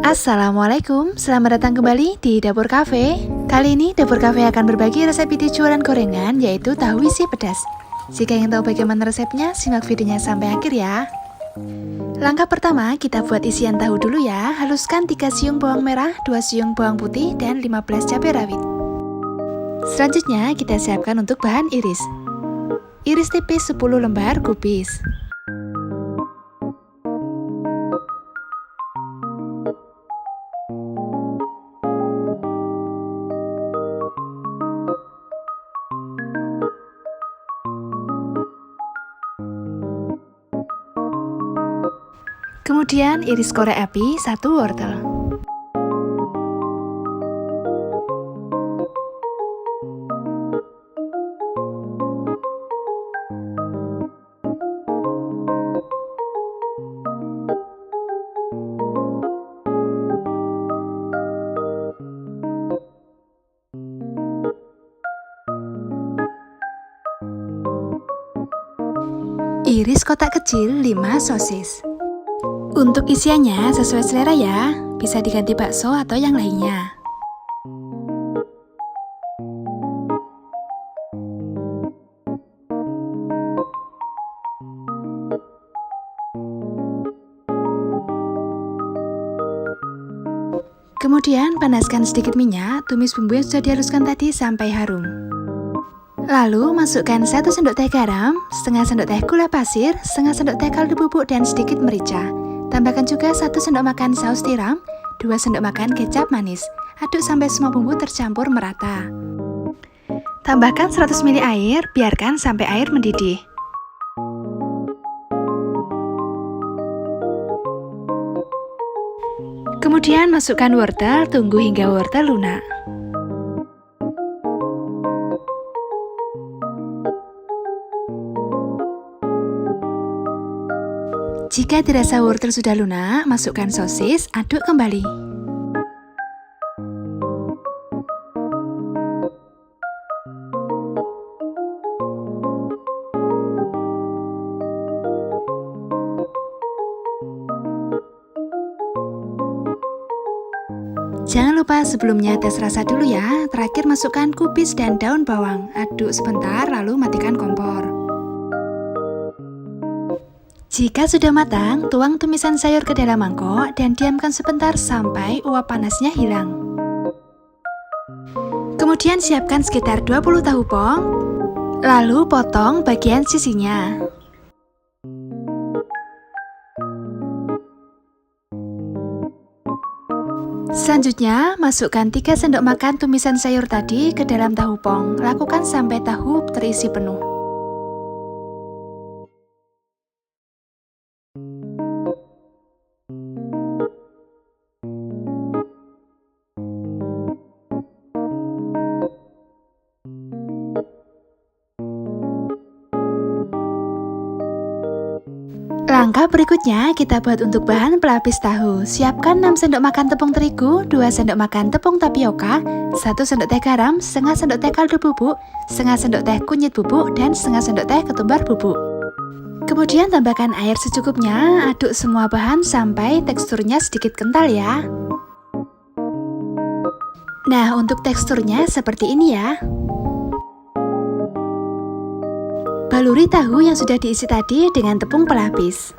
Assalamualaikum, selamat datang kembali di Dapur Cafe. Kali ini Dapur Cafe akan berbagi resep video jualan gorengan, yaitu tahu isi pedas. Jika ingin tahu bagaimana resepnya, simak videonya sampai akhir ya. Langkah pertama, kita buat isian tahu dulu ya. Haluskan 3 siung bawang merah, 2 siung bawang putih, dan 15 cabai rawit. Selanjutnya, kita siapkan untuk bahan iris. Iris tipis 10 lembar kubis. Kemudian iris korek api 1 wortel. Iris kotak kecil 5 sosis. Untuk isiannya sesuai selera ya, bisa diganti bakso atau yang lainnya. Kemudian panaskan sedikit minyak, tumis bumbu yang sudah dihaluskan tadi sampai harum. Lalu masukkan 1 sendok teh garam, setengah sendok teh gula pasir, setengah sendok teh kaldu bubuk dan sedikit merica. Tambahkan juga 1 sendok makan saus tiram, 2 sendok makan kecap manis. Aduk sampai semua bumbu tercampur merata. Tambahkan 100 ml air, biarkan sampai air mendidih. Kemudian masukkan wortel, tunggu hingga wortel lunak. Jika dirasa wortel sudah lunak, masukkan sosis, aduk kembali. Jangan lupa sebelumnya tes rasa dulu ya. Terakhir masukkan kubis dan daun bawang. Aduk sebentar lalu matikan kompor. Jika sudah matang, tuang tumisan sayur ke dalam mangkok dan diamkan sebentar sampai uap panasnya hilang. Kemudian siapkan sekitar 20 tahu pong, lalu potong bagian sisinya. Selanjutnya, masukkan 3 sendok makan tumisan sayur tadi ke dalam tahu pong. Lakukan sampai tahu terisi penuh. Langkah berikutnya kita buat untuk bahan pelapis tahu. Siapkan 6 sendok makan tepung terigu, 2 sendok makan tepung tapioka, 1 sendok teh garam, setengah sendok teh kaldu bubuk, setengah sendok teh kunyit bubuk, dan setengah sendok teh ketumbar bubuk. Kemudian tambahkan air secukupnya, aduk semua bahan sampai teksturnya sedikit kental ya. Nah, untuk teksturnya seperti ini ya. Baluri tahu yang sudah diisi tadi dengan tepung pelapis.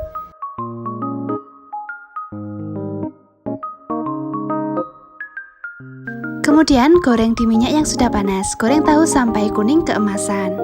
Kemudian goreng di minyak yang sudah panas. Goreng tahu sampai kuning keemasan.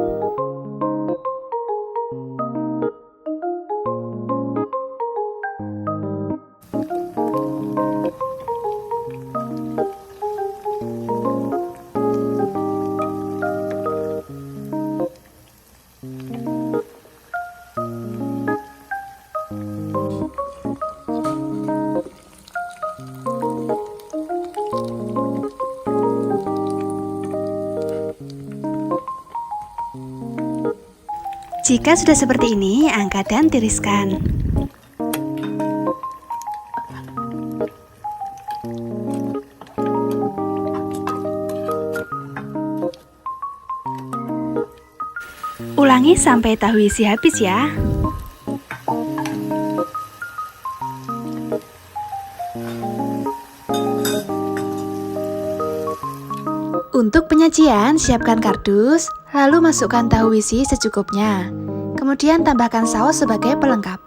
Jika sudah seperti ini, angkat dan tiriskan. Ulangi sampai tahu isi habis ya. Untuk penyajian, siapkan kardus, lalu masukkan tahu isi secukupnya. Kemudian tambahkan saus sebagai pelengkap.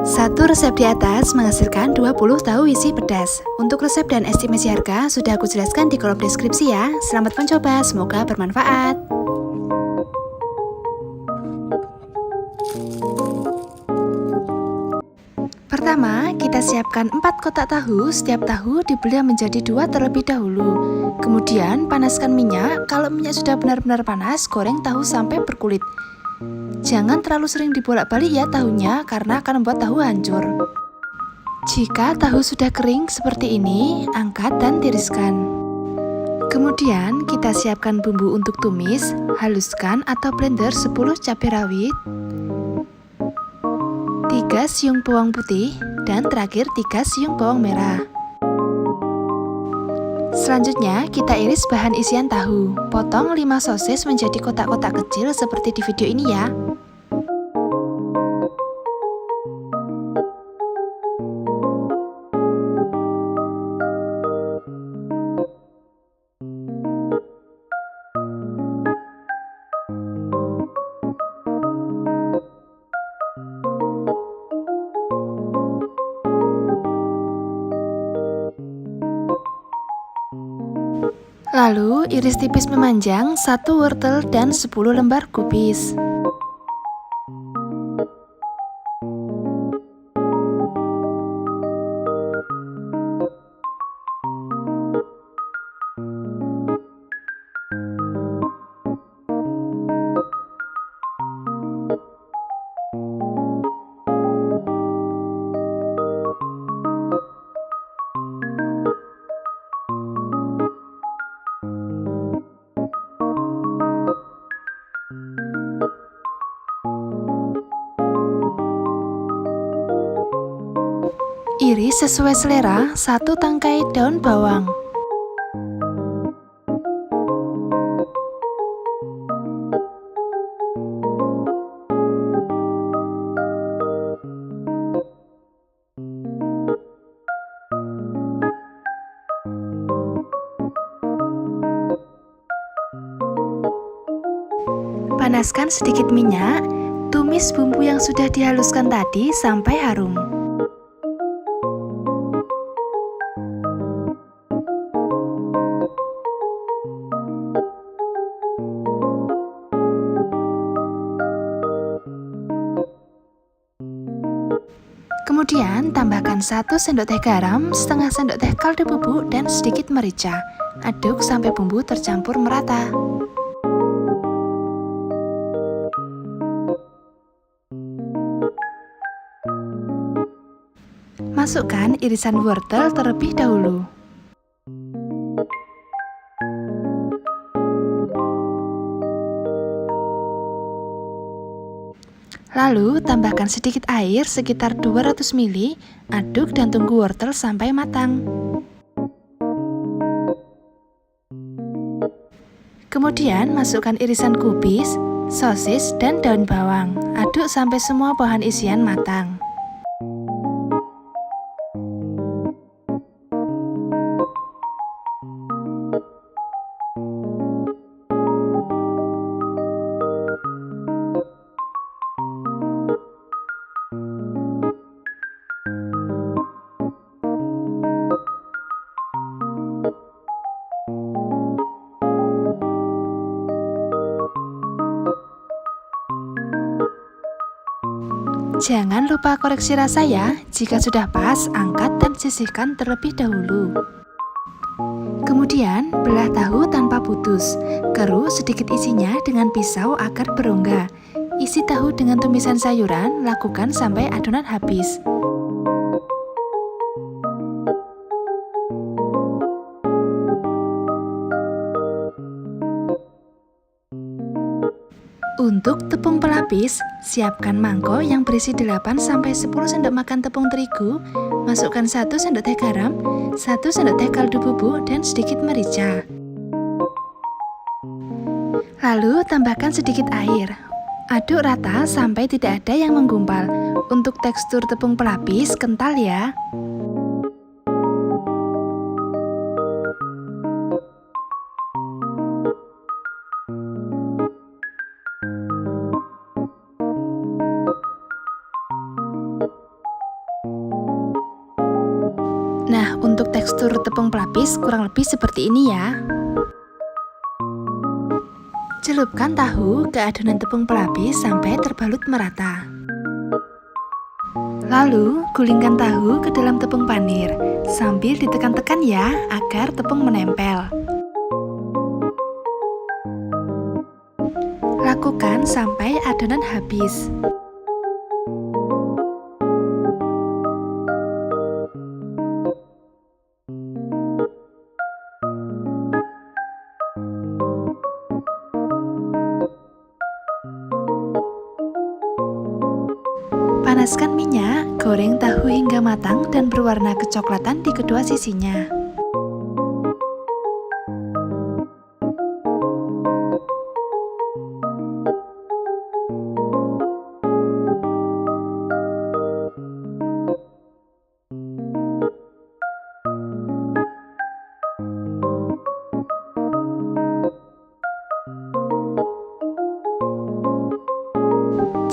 Satu resep di atas menghasilkan 20 tahu isi pedas. Untuk resep dan estimasi harga sudah aku jelaskan di kolom deskripsi ya. Selamat mencoba, semoga bermanfaat. Pertama, kita siapkan 4 kotak tahu. Setiap tahu dibelah menjadi 2 terlebih dahulu. Kemudian panaskan minyak. Kalau minyak sudah benar-benar panas, goreng tahu sampai berkulit. Jangan terlalu sering dibolak-balik ya tahunya, karena akan membuat tahu hancur. Jika tahu sudah kering seperti ini, angkat dan tiriskan. Kemudian kita siapkan bumbu untuk tumis. Haluskan atau blender 10 cabai rawit, 3 siung bawang putih, dan terakhir 3 siung bawang merah. Selanjutnya kita iris bahan isian tahu. Potong 5 sosis menjadi kotak-kotak kecil seperti di video ini ya. Lalu iris tipis memanjang 1 wortel dan 10 lembar kubis. Iris sesuai selera 1 tangkai daun bawang. Panaskan sedikit minyak, tumis bumbu yang sudah dihaluskan tadi sampai harum. Kemudian tambahkan 1 sendok teh garam, setengah sendok teh kaldu bubuk, dan sedikit merica. Aduk sampai bumbu tercampur merata. Masukkan irisan wortel terlebih dahulu. Lalu tambahkan sedikit air sekitar 200 ml, aduk dan tunggu wortel sampai matang. Kemudian masukkan irisan kubis, sosis, dan daun bawang. Aduk sampai semua bahan isian matang. Jangan lupa koreksi rasa ya, jika sudah pas, angkat dan sisihkan terlebih dahulu. Kemudian, belah tahu tanpa putus, kerus sedikit isinya dengan pisau agar berongga. Isi tahu dengan tumisan sayuran, lakukan sampai adonan habis. Untuk tepung pelapis, siapkan mangkok yang berisi 8-10 sendok makan tepung terigu, masukkan 1 sendok teh garam, 1 sendok teh kaldu bubuk, dan sedikit merica. Lalu tambahkan sedikit air. Aduk rata sampai tidak ada yang menggumpal. Untuk tekstur tepung pelapis kental ya. Nah, untuk tekstur tepung pelapis kurang lebih seperti ini ya. Celupkan tahu ke adonan tepung pelapis sampai terbalut merata. Lalu, gulingkan tahu ke dalam tepung panir sambil ditekan-tekan ya agar tepung menempel. Lakukan sampai adonan habis. Panaskan minyak, goreng tahu hingga matang dan berwarna kecoklatan di kedua sisinya.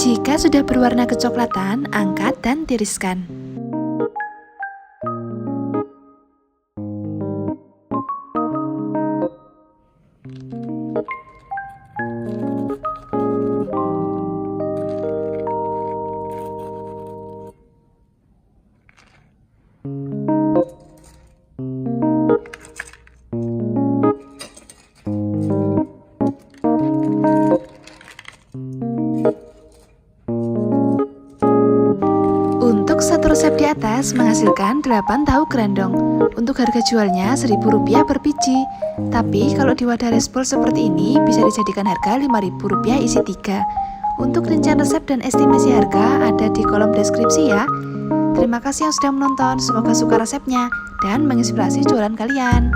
Jika sudah berwarna kecoklatan, angkat dan tiriskan. Untuk satu resep di atas menghasilkan 8 tahu grandong. Untuk harga jualnya Rp1.000 per biji. Tapi kalau di wadah respol seperti ini bisa dijadikan harga Rp5.000 isi 3. Untuk rincian resep dan estimasi harga ada di kolom deskripsi ya. Terima kasih yang sudah menonton, semoga suka resepnya dan menginspirasi jualan kalian.